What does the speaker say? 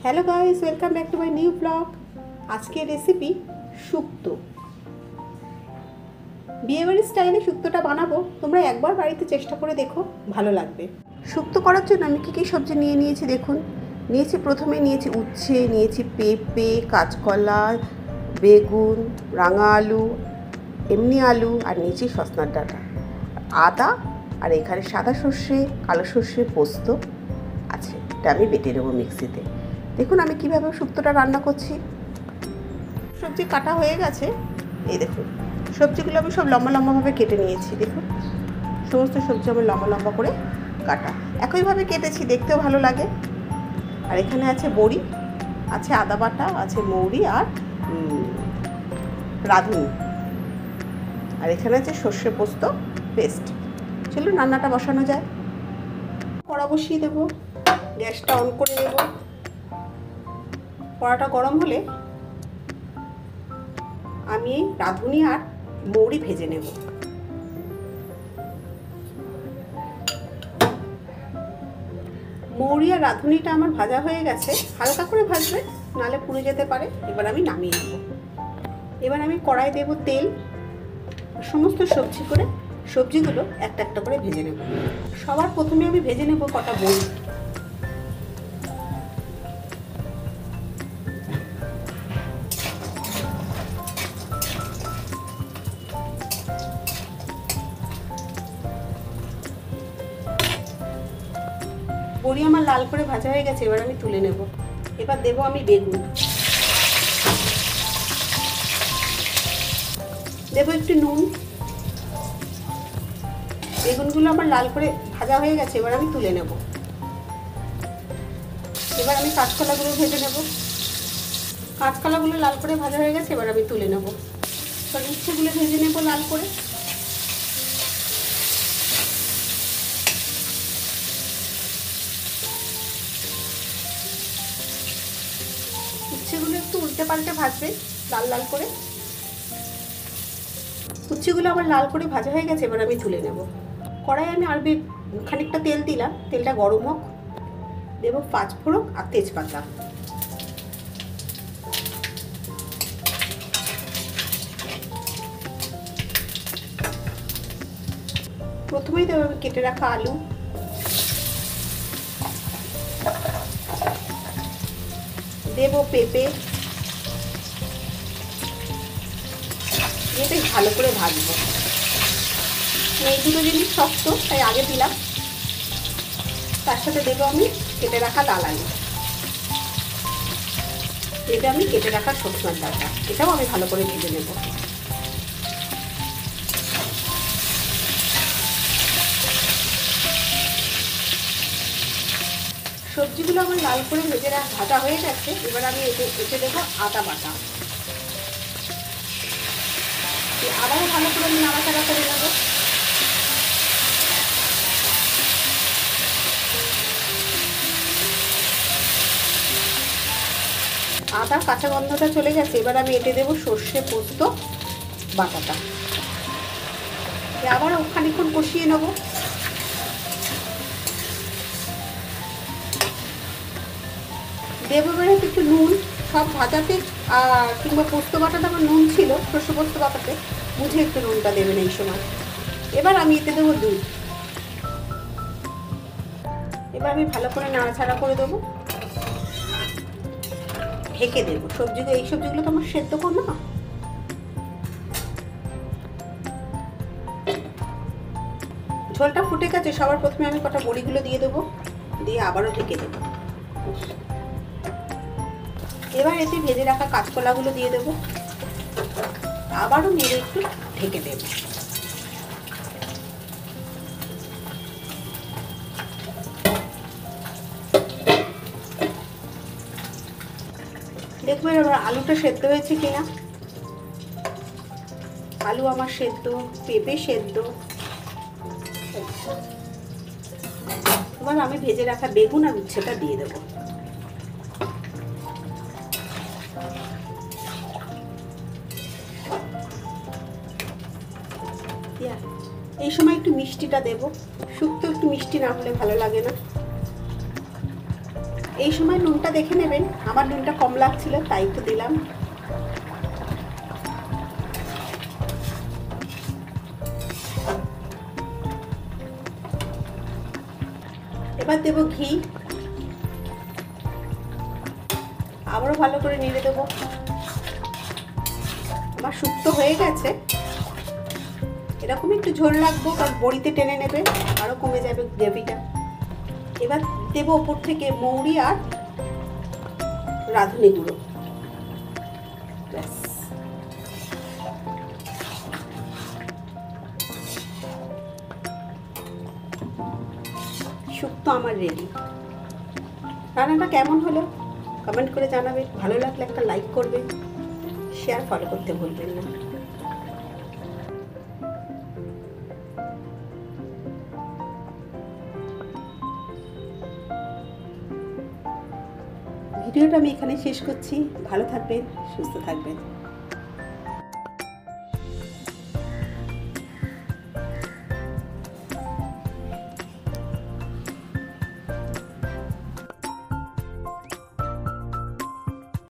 Hello guys, welcome back to my new blog. আজকের recipe শুক্তো। বিয়েবাড়ির স্টাইলে শুক্তোটা বানাবো, তোমরা একবার বাড়িতে চেষ্টা করে দেখো, ভালো লাগবে। শুক্তো করার জন্য আমি কী সবজি নিয়েছি দেখুন। প্রথমে নিয়েছি উচ্ছে, নিয়েছি পেঁপে, কাঁচকলা, বেগুন, রাঙা আলু, এমনি আলু, আর নিয়েছি সজনার ডাঁটা, আদা, আর এখানে সাদা সর্ষে, কালো সর্ষে, পোস্ত আছে। এটা আমি বেটে নেবো মিক্সিতে। দেখুন আমি কীভাবে শুক্তোটা রান্না করছি। সবজি কাটা হয়ে গেছে, এই দেখুন সবজিগুলো আমি সব লম্বা লম্বাভাবে কেটে নিয়েছি। দেখুন সমস্ত সবজি আমি লম্বা লম্বা করে কাটা, একইভাবে কেটেছি, দেখতেও ভালো লাগে। আর এখানে আছে বড়ি, আছে আদা বাটা, আছে মৌরি আর রাঁধুনি, আর এখানে আছে সর্ষে পোস্ত পেস্ট। চলুন রান্নাটা বসানো যায়। কড়া বসিয়ে দেবো, গ্যাসটা অন করে দেবো। কড়াটা গরম হলে আমি রাঁধুনি আর মৌরি ভেজে নেব। মৌরি আর রাঁধুনিটা আমার ভাজা হয়ে গেছে, হালকা করে ভাজবে, নালে পুড়ে যেতে পারে। এবার আমি নামিয়ে নেব। এবার আমি কড়াই দেব তেল, সমস্ত সবজিগুলো একটা একটা করে ভেজে নেব। সবার প্রথমে আমি ভেজে নেব কটা বড়ি। বড়ি আমার লাল করে ভাজা হয়ে গেছে, এবার আমি তুলে নেব। এবার দেব আমি বেগুন, দেব একটু নুন। বেগুনগুলো আমার লাল করে ভাজা হয়ে গেছে, এবার আমি তুলে নেব। এবার আমি কাঁচকলাগুলো ভেজে নেব। কাঁচকলাগুলো লাল করে ভাজা হয়ে গেছে, এবার আমি তুলে নেব। এবার উচ্ছেগুলো ভেজে নেব লাল করে। উচ্ছেগুলো একটু উল্টে পাল্টে ভাজবে লাল লাল করে। উচ্ছেগুলো আবার লাল করে ভাজা হয়ে গেছে, এবার আমি তুলে নেব। কড়াই আমি আর খানিকটা তেল দিলাম, তেলটা গরম হোক। দেব 5 ফোড়ন আর তেজপাতা। প্রথমেই দেবো আমি কেটে রাখা আলু, দেব পেঁপে, এটা ভালো করে ভাজবো। এই দুটো জিনিস শক্ত, তাই আগে দিলাম। তার সাথে দেবো আমি কেটে রাখা লাল আলু, দেবে আমি কেটে রাখা সজনার ডাঁটা, এটাও আমি ভালো করে ভেজে নেব। সবজিগুলো আমার লাল করে ভাজা হয়ে গেছে, এবার আমি এতে দেবো আদা বাটা। আবারও ভালো করে আমি নাড়াচাড়া করে নেব। আদা কাঁচা গন্ধটা চলে গেছে, এবার আমি এতে দেবো সর্ষে পোস্ত বাটাটা। আবারও খানিকক্ষণ কষিয়ে নেব। দেবো এবারে একটু নুন। সব ভাজাতে কিংবা পোস্ত বাটাতে আমার নুন ছিল, সর্ষে পোস্ত বাটাতে, বুঝে একটু নুনটা দেবেন এই সময়। এবার আমি এতে দেবো দুধ। এবার আমি ভালো করে নাড়াচাড়া করে দেবো, ঢেকে দেবো। এই সবজিগুলো তো আমার সেদ্ধ করবো না। ঝোলটা ফুটে গেছে, সবার প্রথমে আমি কটা বড়িগুলো দিয়ে দেবো, দিয়ে আবারও ঢেকে দেবো। এবার এতে ভেজে রাখা কাঁচকলাগুলো দিয়ে দেবো, আবারও নেড়ে একটু ঢেকে দেব। দেখবো এবার আলুটা সেদ্ধ হয়েছে কিনা। আলু আমার সেদ্ধ, পেঁপে সেদ্ধ। এবার আমি ভেজে রাখা বেগুন আর উচ্ছেটা দিয়ে দেবো। এই সময় একটু মিষ্টিটা দেব, শুক্তো একটু মিষ্টি না হলে ভালো লাগে না। এই সময় নুনটা দেখে নেবেন, আমার নুনটা কম লাগছিল তাই একটু দিলাম। এবার দেবো ঘি, আবারও ভালো করে নেড়ে দেবো। আমার শুক্তো হয়ে গেছে, এরকম একটু ঝোল রাখবো কারণ বড়িতে টেনে নেবে, আরও কমে যাবে গ্রেভিটা। এবার দেবো ওপর থেকে মৌরি আর রাঁধুনি গুঁড়ো, ব্যাস। শুক্তো আমার রেডি। রান্নাটা কেমন হলো কমেন্ট করে জানাবে, ভালো লাগলে একটা লাইক করবে, শেয়ার ফলো করতে ভুলবেন না। ভিডিওটা আমি এখানে শেষ করছি। ভালো থাকবেন, সুস্থ থাকবেন।